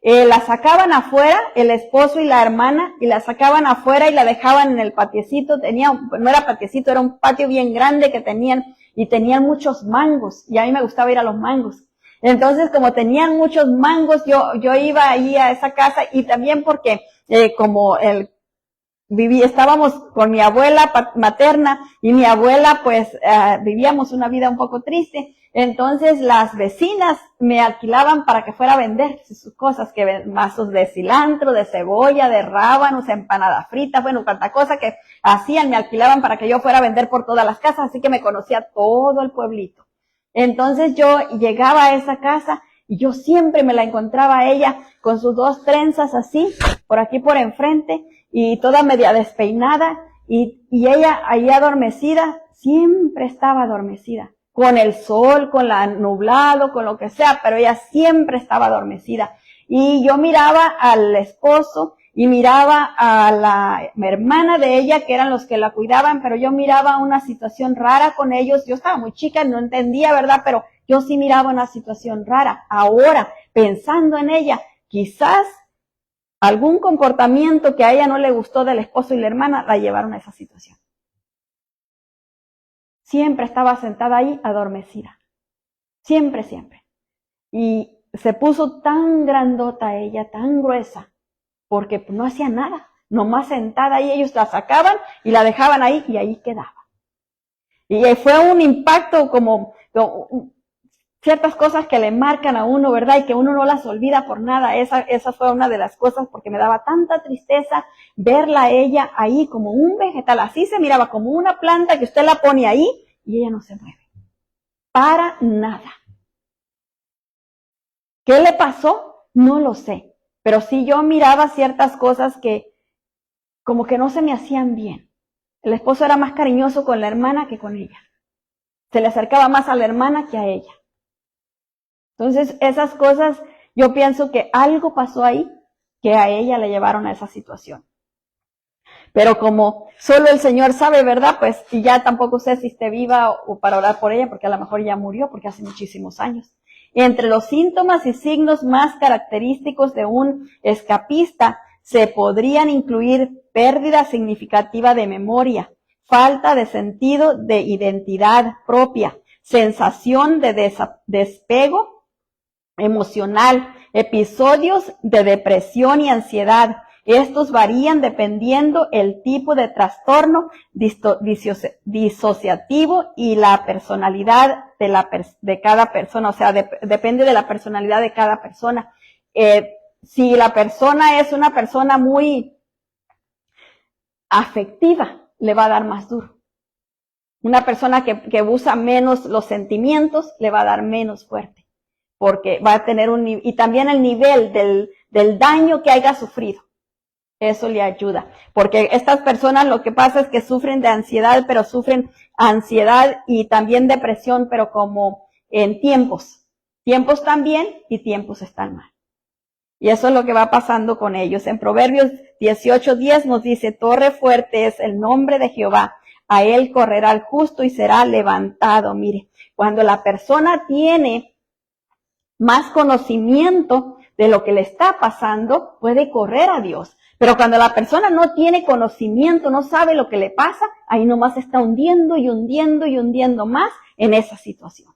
Speaker 1: La sacaban afuera, el esposo y la hermana, y la sacaban afuera y la dejaban en el patiecito. No era patiecito, era un patio bien grande que tenían, y tenían muchos mangos, y a mí me gustaba ir a los mangos. Entonces, como tenían muchos mangos, yo iba ahí a esa casa, y también porque estábamos con mi abuela materna, y mi abuela pues vivíamos una vida un poco triste, entonces las vecinas me alquilaban para que fuera a vender sus cosas, mazos de cilantro, de cebolla, de rábanos, empanadas fritas, bueno, tanta cosa que hacían, me alquilaban para que yo fuera a vender por todas las casas, así que me conocía todo el pueblito. Entonces yo llegaba a esa casa y yo siempre me la encontraba a ella con sus 2 trenzas así, por aquí por enfrente, y toda media despeinada, y ella ahí adormecida, siempre estaba adormecida, con el sol, con la nublado, con lo que sea, pero ella siempre estaba adormecida. Y yo miraba al esposo y miraba a la hermana de ella, que eran los que la cuidaban, pero yo miraba una situación rara con ellos. Yo estaba muy chica, no entendía, ¿verdad? Pero yo sí miraba una situación rara. Ahora, pensando en ella, quizás algún comportamiento que a ella no le gustó del esposo y la hermana la llevaron a esa situación. Siempre estaba sentada ahí adormecida. Siempre, siempre. Y se puso tan grandota ella, tan gruesa, porque no hacía nada. Nomás sentada ahí, ellos la sacaban y la dejaban ahí y ahí quedaba. Y fue un impacto como ciertas cosas que le marcan a uno, ¿verdad? Y que uno no las olvida por nada. Esa fue una de las cosas, porque me daba tanta tristeza verla a ella ahí como un vegetal. Así se miraba, como una planta que usted la pone ahí y ella no se mueve. Para nada. ¿Qué le pasó? No lo sé. Pero sí yo miraba ciertas cosas que como que no se me hacían bien. El esposo era más cariñoso con la hermana que con ella. Se le acercaba más a la hermana que a ella. Entonces, esas cosas, yo pienso que algo pasó ahí que a ella le llevaron a esa situación. Pero como solo el Señor sabe, ¿verdad? Pues, y ya tampoco sé si esté viva o para orar por ella, porque a lo mejor ya murió, porque hace muchísimos años. Entre los síntomas y signos más característicos de un escapista se podrían incluir pérdida significativa de memoria, falta de sentido de identidad propia, sensación de despego emocional, episodios de depresión y ansiedad. Estos varían dependiendo el tipo de trastorno disociativo y la personalidad de cada persona. O sea, depende de la personalidad de cada persona. Si la persona es una persona muy afectiva, le va a dar más duro. Una persona que usa menos los sentimientos le va a dar menos fuerte, porque va a tener y también el nivel del daño que haya sufrido. Eso le ayuda, porque estas personas lo que pasa es que sufren de ansiedad, pero sufren ansiedad y también depresión, pero como en tiempos también y tiempos están mal. Y eso es lo que va pasando con ellos. En Proverbios 18:10 nos dice, torre fuerte es el nombre de Jehová, a él correrá el justo y será levantado. Mire, cuando la persona tiene más conocimiento de lo que le está pasando, puede correr a Dios. Pero cuando la persona no tiene conocimiento, no sabe lo que le pasa, ahí nomás está hundiendo y hundiendo y hundiendo más en esa situación.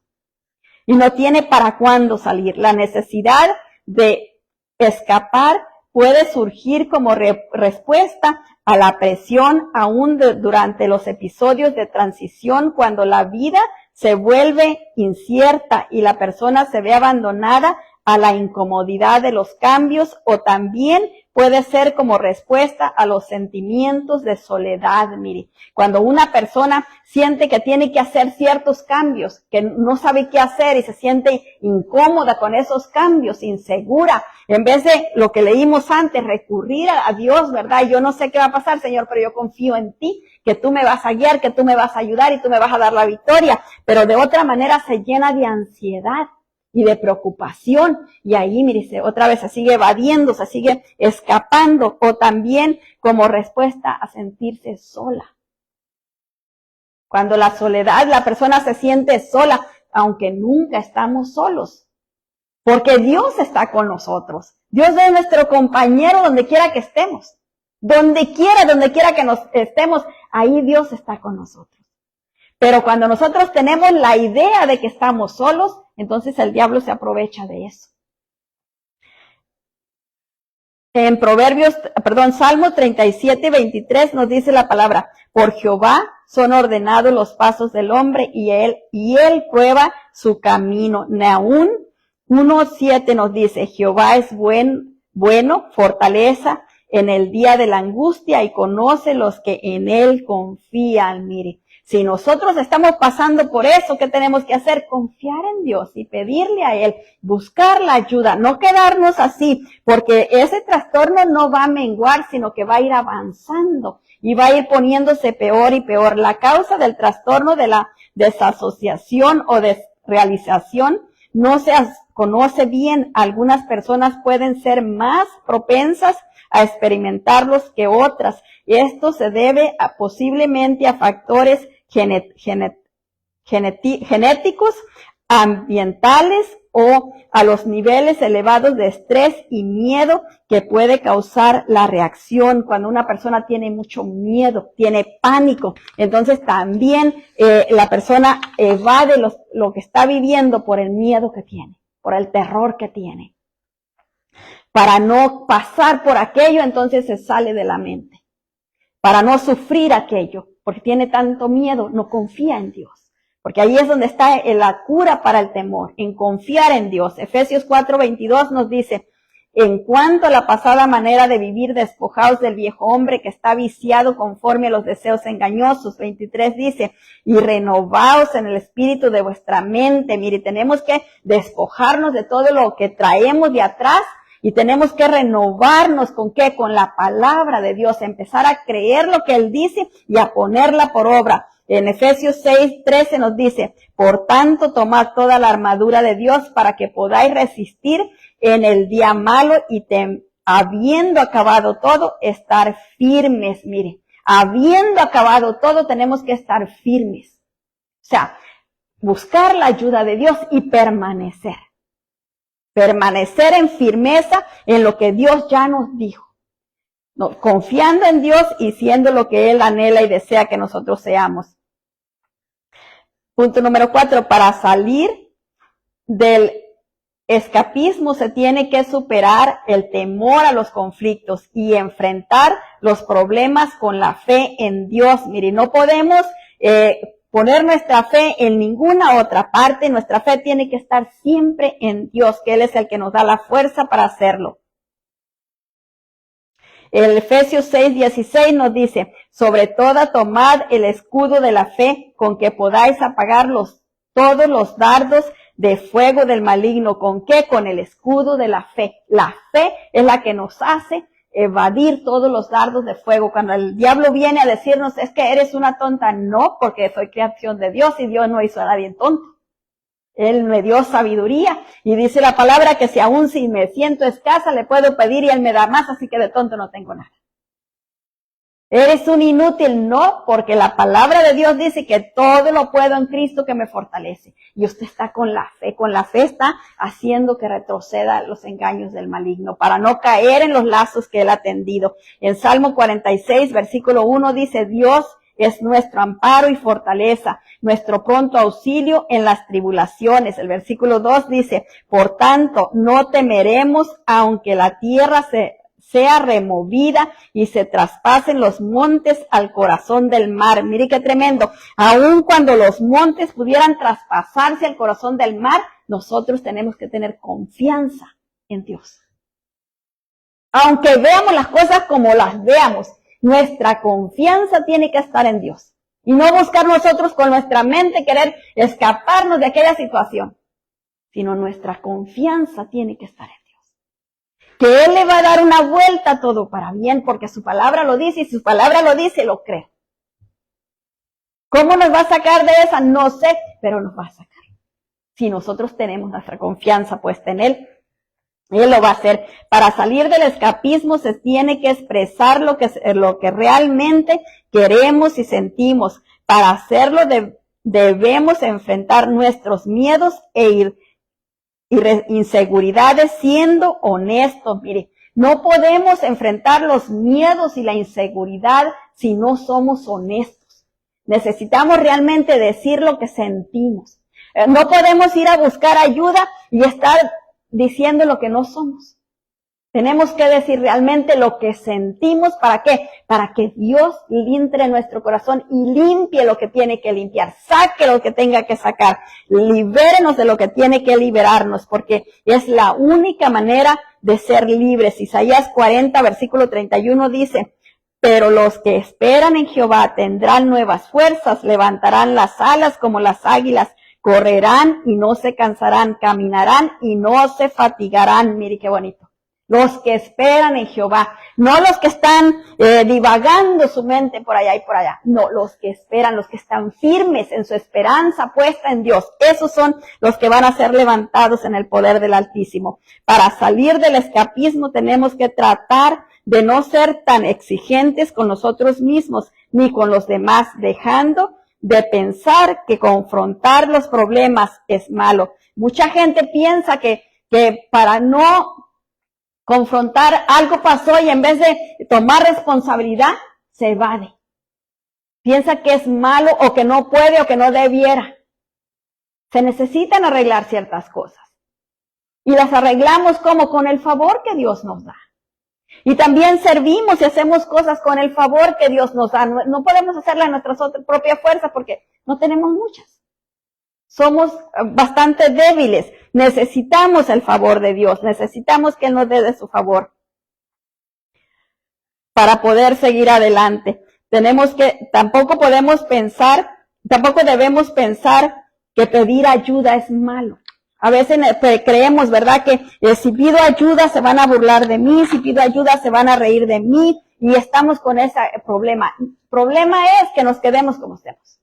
Speaker 1: Y no tiene para cuándo salir. La necesidad de escapar puede surgir como respuesta a la presión aún durante los episodios de transición, cuando la vida se vuelve incierta y la persona se ve abandonada a la incomodidad de los cambios, o también puede ser como respuesta a los sentimientos de soledad. Mire, cuando una persona siente que tiene que hacer ciertos cambios, que no sabe qué hacer y se siente incómoda con esos cambios, insegura, en vez de lo que leímos antes, recurrir a Dios, ¿verdad? Yo no sé qué va a pasar, Señor, pero yo confío en ti, que tú me vas a guiar, que tú me vas a ayudar y tú me vas a dar la victoria. Pero de otra manera se llena de ansiedad y de preocupación, y ahí, mire, otra vez se sigue evadiendo, se sigue escapando, o también como respuesta a sentirse sola. Cuando la soledad, la persona se siente sola, aunque nunca estamos solos, porque Dios está con nosotros. Dios es nuestro compañero donde quiera que estemos. Donde quiera que nos estemos, ahí Dios está con nosotros. Pero cuando nosotros tenemos la idea de que estamos solos, entonces el diablo se aprovecha de eso. En Salmo 37:23 nos dice la palabra, por Jehová son ordenados los pasos del hombre y él prueba su camino. Nahum 1:7 nos dice, Jehová es bueno, fortaleza en el día de la angustia y conoce los que en él confían. Mire, si nosotros estamos pasando por eso, ¿qué tenemos que hacer? Confiar en Dios y pedirle a Él, buscar la ayuda, no quedarnos así, porque ese trastorno no va a menguar, sino que va a ir avanzando y va a ir poniéndose peor y peor. La causa del trastorno de la desasociación o desrealización no se conoce bien. Algunas personas pueden ser más propensas a experimentarlos que otras. Esto se debe posiblemente a factores genéticos, ambientales o a los niveles elevados de estrés y miedo que puede causar la reacción. Cuando una persona tiene mucho miedo, tiene pánico, entonces también la persona evade lo que está viviendo por el miedo que tiene, por el terror que tiene. Para no pasar por aquello, entonces se sale de la mente. Para no sufrir aquello, porque tiene tanto miedo, no confía en Dios. Porque ahí es donde está la cura para el temor, en confiar en Dios. Efesios 4:22 nos dice, en cuanto a la pasada manera de vivir, despojaos del viejo hombre que está viciado conforme a los deseos engañosos. 23 dice, y renovaos en el espíritu de vuestra mente. Mire, tenemos que despojarnos de todo lo que traemos de atrás. Y tenemos que renovarnos ¿con qué? Con la palabra de Dios, empezar a creer lo que Él dice y a ponerla por obra. En Efesios 6:13 nos dice, por tanto, tomad toda la armadura de Dios para que podáis resistir en el día malo y habiendo acabado todo, estar firmes. Mire, habiendo acabado todo, tenemos que estar firmes. O sea, buscar la ayuda de Dios y permanecer. Permanecer en firmeza en lo que Dios ya nos dijo. No, confiando en Dios y siendo lo que Él anhela y desea que nosotros seamos. Punto número 4. Para salir del escapismo se tiene que superar el temor a los conflictos y enfrentar los problemas con la fe en Dios. Mire, no podemos poner nuestra fe en ninguna otra parte. Nuestra fe tiene que estar siempre en Dios, que Él es el que nos da la fuerza para hacerlo. El Efesios 6:16 nos dice, sobre todo tomad el escudo de la fe con que podáis apagar todos los dardos de fuego del maligno. ¿Con qué? Con el escudo de la fe. La fe es la que nos hace evadir todos los dardos de fuego. Cuando el diablo viene a decirnos, es que eres una tonta, no, porque soy creación de Dios y Dios no hizo a nadie tonto. Él me dio sabiduría y dice la palabra que si aún si me siento escasa le puedo pedir y Él me da más, así que de tonto no tengo nada. Eres un inútil, no, porque la palabra de Dios dice que todo lo puedo en Cristo que me fortalece. Y usted está con la fe está haciendo que retroceda los engaños del maligno para no caer en los lazos que Él ha tendido. En Salmo 46, versículo 1 dice, Dios es nuestro amparo y fortaleza, nuestro pronto auxilio en las tribulaciones. El versículo 2 dice, por tanto, no temeremos aunque la tierra sea removida y se traspasen los montes al corazón del mar. Mire qué tremendo. Aun cuando los montes pudieran traspasarse al corazón del mar, nosotros tenemos que tener confianza en Dios. Aunque veamos las cosas como las veamos, nuestra confianza tiene que estar en Dios. Y no buscar nosotros con nuestra mente querer escaparnos de aquella situación, sino nuestra confianza tiene que estar en Dios. Que Él le va a dar una vuelta a todo para bien, porque su palabra lo dice, y su palabra lo dice, lo creo. ¿Cómo nos va a sacar de esa? No sé, pero nos va a sacar. Si nosotros tenemos nuestra confianza puesta en Él, Él lo va a hacer. Para salir del escapismo se tiene que expresar lo que realmente queremos y sentimos. Para hacerlo debemos enfrentar nuestros miedos e inseguridades siendo honestos. Mire, no podemos enfrentar los miedos y la inseguridad si no somos honestos. Necesitamos realmente decir lo que sentimos. No podemos ir a buscar ayuda y estar diciendo lo que no somos. Tenemos que decir realmente lo que sentimos. ¿Para qué? Para que Dios entre nuestro corazón y limpie lo que tiene que limpiar. Saque lo que tenga que sacar. Libérenos de lo que tiene que liberarnos, porque es la única manera de ser libres. Isaías 40, versículo 31 dice, pero los que esperan en Jehová tendrán nuevas fuerzas, levantarán las alas como las águilas, correrán y no se cansarán, caminarán y no se fatigarán. Mire qué bonito. Los que esperan en Jehová, no los que están divagando su mente por allá y por allá. No, los que esperan, los que están firmes en su esperanza puesta en Dios. Esos son los que van a ser levantados en el poder del Altísimo. Para salir del escapismo tenemos que tratar de no ser tan exigentes con nosotros mismos ni con los demás, dejando de pensar que confrontar los problemas es malo. Mucha gente piensa que para no confrontar algo pasó y en vez de tomar responsabilidad, se evade. Piensa que es malo o que no puede o que no debiera. Se necesitan arreglar ciertas cosas. Y las arreglamos como con el favor que Dios nos da. Y también servimos y hacemos cosas con el favor que Dios nos da. No podemos hacerla en nuestra propia fuerza porque no tenemos muchas. Somos bastante débiles. Necesitamos el favor de Dios. Necesitamos que Él nos dé de su favor para poder seguir adelante. Tampoco debemos pensar que pedir ayuda es malo. A veces creemos, ¿verdad?, que si pido ayuda se van a burlar de mí, si pido ayuda se van a reír de mí, y estamos con ese problema. El problema es que nos quedemos como estemos.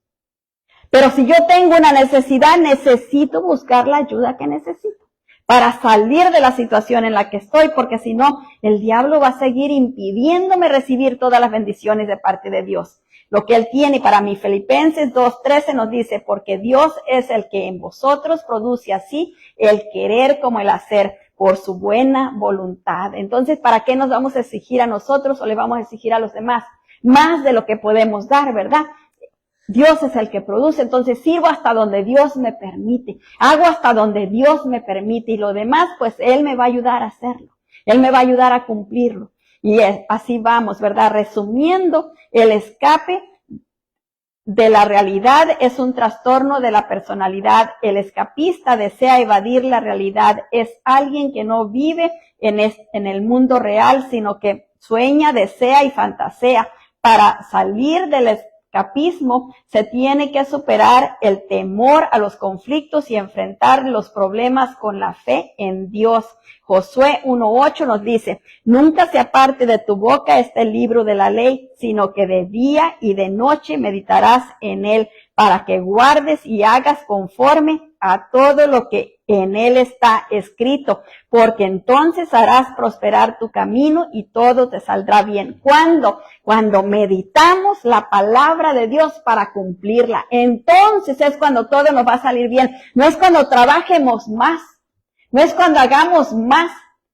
Speaker 1: Pero si yo tengo una necesidad, necesito buscar la ayuda que necesito para salir de la situación en la que estoy, porque si no, el diablo va a seguir impidiéndome recibir todas las bendiciones de parte de Dios. Lo que Él tiene para mí. Filipenses 2:13 nos dice, porque Dios es el que en vosotros produce así el querer como el hacer por su buena voluntad. Entonces, ¿para qué nos vamos a exigir a nosotros o le vamos a exigir a los demás? Más de lo que podemos dar, ¿verdad? Dios es el que produce, entonces sirvo hasta donde Dios me permite. Hago hasta donde Dios me permite y lo demás, pues Él me va a ayudar a hacerlo. Él me va a ayudar a cumplirlo. Y así vamos, ¿verdad? Resumiendo, el escape de la realidad es un trastorno de la personalidad. El escapista desea evadir la realidad. Es alguien que no vive en el mundo real, sino que sueña, desea y fantasea. Para salir del escapismo se tiene que superar el temor a los conflictos y enfrentar los problemas con la fe en Dios. Josué 1:8 nos dice, nunca se aparte de tu boca este libro de la ley, sino que de día y de noche meditarás en él, para que guardes y hagas conforme a todo lo que en él está escrito, porque entonces harás prosperar tu camino y todo te saldrá bien. ¿Cuándo? Cuando meditamos la palabra de Dios para cumplirla. Entonces es cuando todo nos va a salir bien. No es cuando trabajemos más, no es cuando hagamos más,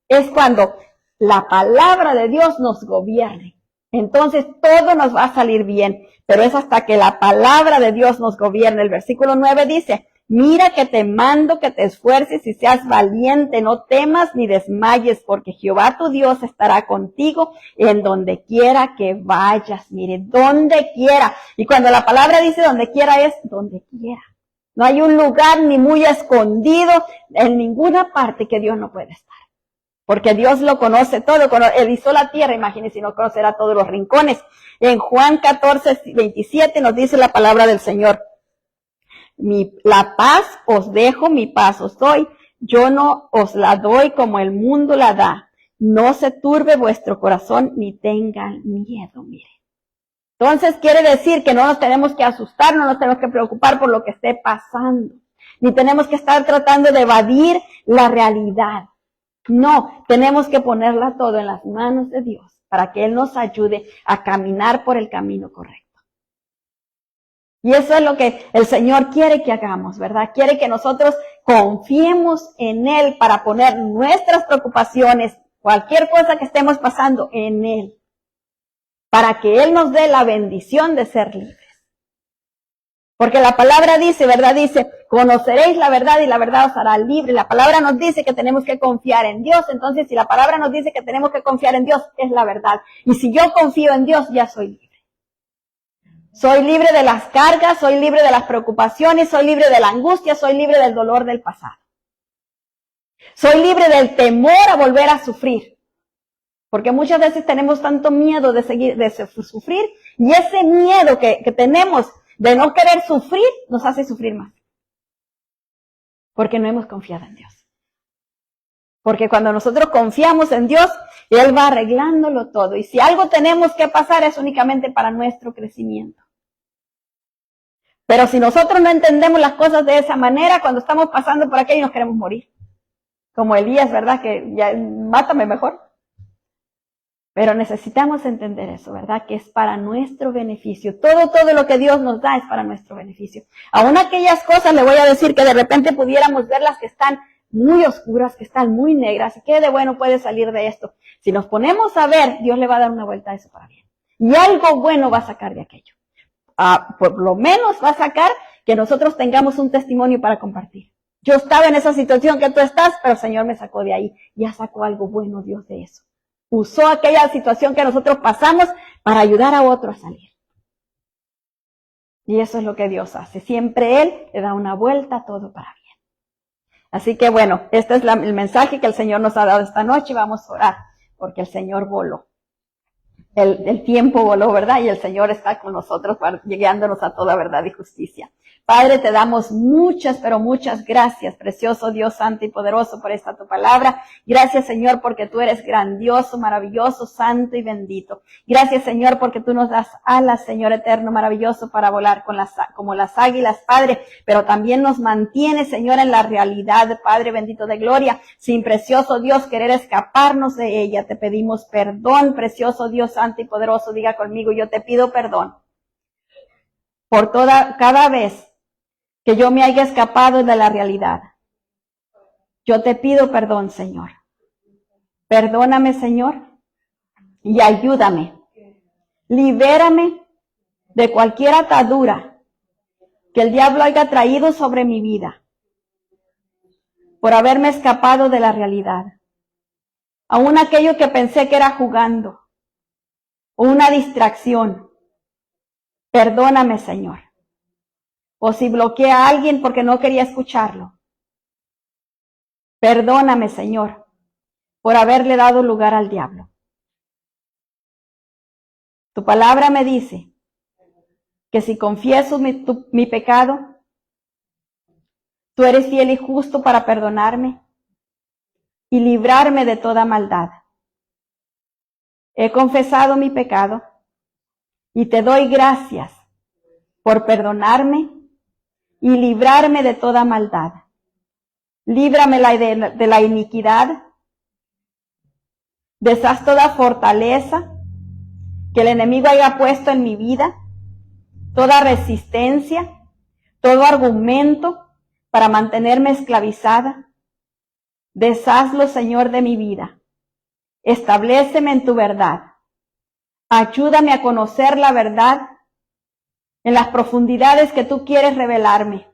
Speaker 1: es cuando la palabra de Dios nos gobierne. Entonces todo nos va a salir bien, pero es hasta que la palabra de Dios nos gobierne. El versículo 9 dice, mira que te mando que te esfuerces y seas valiente, no temas ni desmayes, porque Jehová tu Dios estará contigo en donde quiera que vayas. Mire, donde quiera. Y cuando la palabra dice donde quiera, es donde quiera. No hay un lugar ni muy escondido en ninguna parte que Dios no puede estar. Porque Dios lo conoce todo. Él hizo la tierra, imagínense, si no conocerá todos los rincones. En Juan 14:27 nos dice la palabra del Señor. La paz os dejo, mi paz os doy. Yo no os la doy como el mundo la da. No se turbe vuestro corazón ni tengan miedo, mire. Entonces quiere decir que no nos tenemos que asustar, no nos tenemos que preocupar por lo que esté pasando. Ni tenemos que estar tratando de evadir la realidad. No, tenemos que ponerla todo en las manos de Dios para que Él nos ayude a caminar por el camino correcto. Y eso es lo que el Señor quiere que hagamos, ¿verdad? Quiere que nosotros confiemos en Él para poner nuestras preocupaciones, cualquier cosa que estemos pasando en Él, para que Él nos dé la bendición de ser libres. Porque la palabra dice, ¿verdad? Dice, conoceréis la verdad y la verdad os hará libre. La palabra nos dice que tenemos que confiar en Dios. Entonces, si la palabra nos dice que tenemos que confiar en Dios, es la verdad. Y si yo confío en Dios, ya soy libre. Soy libre de las cargas, soy libre de las preocupaciones, soy libre de la angustia, soy libre del dolor del pasado. Soy libre del temor a volver a sufrir. Porque muchas veces tenemos tanto miedo de sufrir, y ese miedo que tenemos de no querer sufrir, nos hace sufrir más. Porque no hemos confiado en Dios. Porque cuando nosotros confiamos en Dios, Él va arreglándolo todo. Y si algo tenemos que pasar, es únicamente para nuestro crecimiento. Pero si nosotros no entendemos las cosas de esa manera, cuando estamos pasando por aquello nos queremos morir. Como Elías, ¿verdad? Que ya, mátame mejor. Pero necesitamos entender eso, ¿verdad? Que es para nuestro beneficio. Todo lo que Dios nos da es para nuestro beneficio. Aún aquellas cosas, le voy a decir que de repente pudiéramos verlas que están muy oscuras, que están muy negras. ¿Qué de bueno puede salir de esto? Si nos ponemos a ver, Dios le va a dar una vuelta a eso para bien. Y algo bueno va a sacar de aquello. Por lo menos va a sacar que nosotros tengamos un testimonio para compartir. Yo estaba en esa situación que tú estás, pero el Señor me sacó de ahí. Ya sacó algo bueno Dios de eso. Usó aquella situación que nosotros pasamos para ayudar a otro a salir. Y eso es lo que Dios hace. Siempre Él le da una vuelta a todo para bien. Así que bueno, este es el mensaje que el Señor nos ha dado esta noche. Vamos a orar, porque el Señor voló. El tiempo voló, ¿verdad? Y el Señor está con nosotros, guiándonos a toda verdad y justicia. Padre, te damos muchas, pero muchas gracias, precioso Dios santo y poderoso, por esta tu palabra. Gracias, Señor, porque tú eres grandioso, maravilloso, santo y bendito. Gracias, Señor, porque tú nos das alas, Señor eterno, maravilloso, para volar como las águilas, Padre, pero también nos mantiene, Señor, en la realidad, Padre bendito de gloria, sin, precioso Dios, querer escaparnos de ella. Te pedimos perdón, precioso Dios santo y poderoso. Diga conmigo, yo te pido perdón por cada vez que yo me haya escapado de la realidad. Yo te pido perdón, Señor. Perdóname, Señor, y ayúdame. Libérame de cualquier atadura que el diablo haya traído sobre mi vida por haberme escapado de la realidad. Aún aquello que pensé que era jugando o una distracción. Perdóname, Señor. O si bloqueé a alguien porque no quería escucharlo. Perdóname, Señor, por haberle dado lugar al diablo. Tu palabra me dice que si confieso mi pecado, tú eres fiel y justo para perdonarme y librarme de toda maldad. He confesado mi pecado y te doy gracias por perdonarme y librarme de toda maldad. Líbrame de la iniquidad, deshaz toda fortaleza que el enemigo haya puesto en mi vida, toda resistencia, todo argumento para mantenerme esclavizada. Deshazlo, Señor, de mi vida. Establéceme en tu verdad. Ayúdame a conocer la verdad en las profundidades que tú quieres revelarme.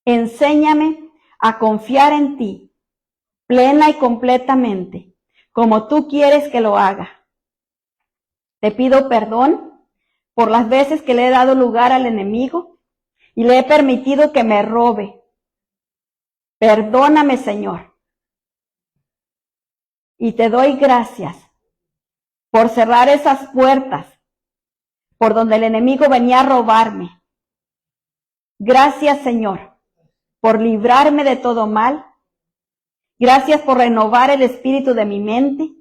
Speaker 1: Enséñame a confiar en ti, plena y completamente, como tú quieres que lo haga. Te pido perdón por las veces que le he dado lugar al enemigo y le he permitido que me robe. Perdóname, Señor. Y te doy gracias por cerrar esas puertas por donde el enemigo venía a robarme. Gracias, Señor, por librarme de todo mal. Gracias por renovar el espíritu de mi mente,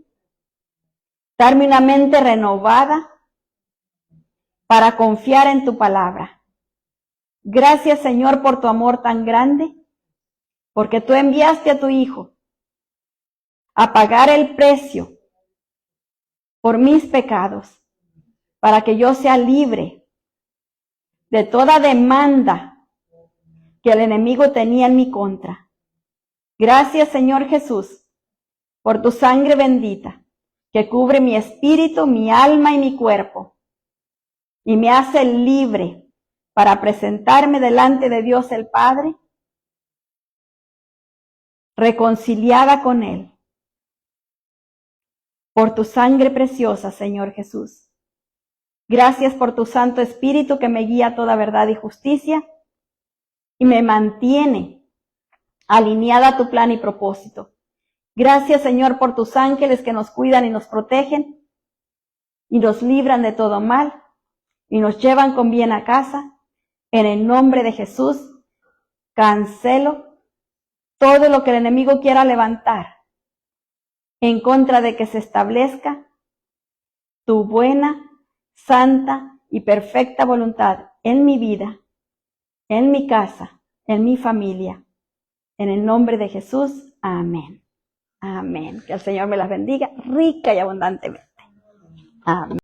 Speaker 1: darme una mente renovada para confiar en tu palabra. Gracias, Señor, por tu amor tan grande, porque tú enviaste a tu Hijo a pagar el precio por mis pecados, para que yo sea libre de toda demanda que el enemigo tenía en mi contra. Gracias, Señor Jesús, por tu sangre bendita, que cubre mi espíritu, mi alma y mi cuerpo, y me hace libre para presentarme delante de Dios el Padre, reconciliada con Él. Por tu sangre preciosa, Señor Jesús. Gracias por tu Santo Espíritu que me guía a toda verdad y justicia y me mantiene alineada a tu plan y propósito. Gracias, Señor, por tus ángeles que nos cuidan y nos protegen y nos libran de todo mal y nos llevan con bien a casa. En el nombre de Jesús, cancelo todo lo que el enemigo quiera levantar en contra de que se establezca tu buena, santa y perfecta voluntad en mi vida, en mi casa, en mi familia. En el nombre de Jesús, amén. Amén. Que el Señor me las bendiga rica y abundantemente. Amén.